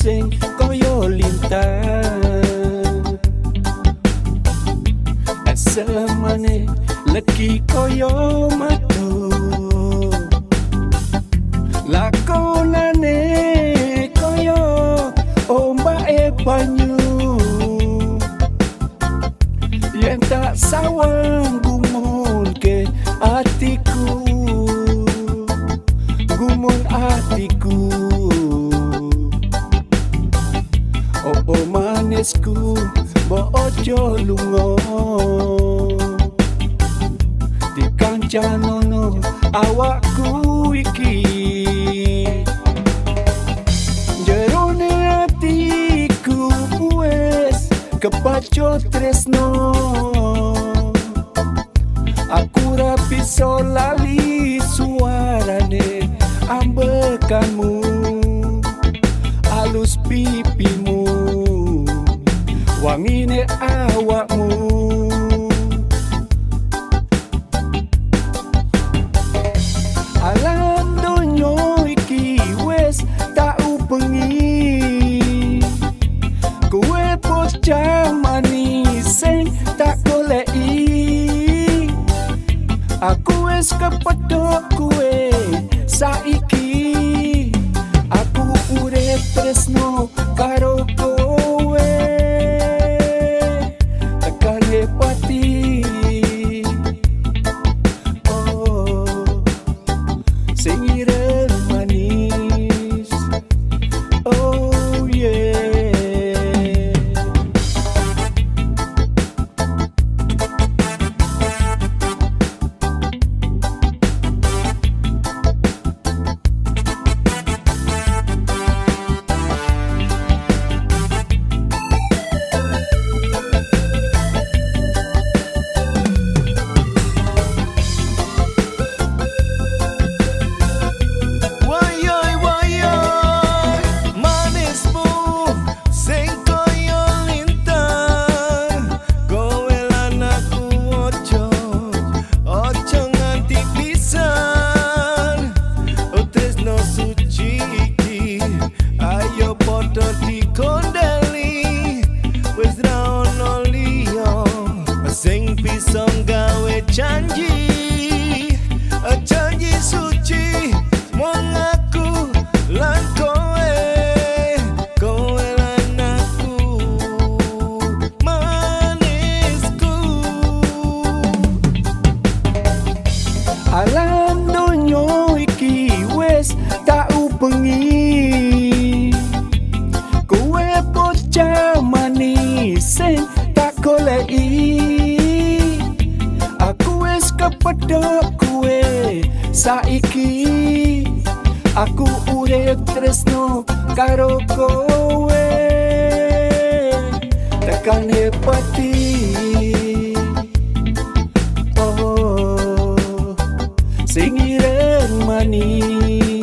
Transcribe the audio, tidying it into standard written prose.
sing koyo lintang, asemane leki koyo matu, lakonane koyo ombake banyu, yen tak sawang gumunke atiku, gumun atiku. Oh manisku, mbok ojo lunga, dikancanono awakku iki. Jerone atiku wes kepacut tresno, aku ra bisa lali suarane ambekanmu, alus pipimu, wangine awakmu. Alam donya iki wes tak ubengi, kowe bocah manis sing tak goleki. Aku wes kepethuk kowe saiki, aku urip tresno karo kowe tekane pati. Oh sing ireng manis, oh yeah. Sing bisa gawe janji, janji suci mung aku lan kowe, kowe lan aku manisku. Alam donya iki wes tak ubengi, kowe bocah manis sing tak goleki. Aku wes kepethuk kowe saiki, aku urip tresno karo kowe tekane pati. Oh sing ireng manis.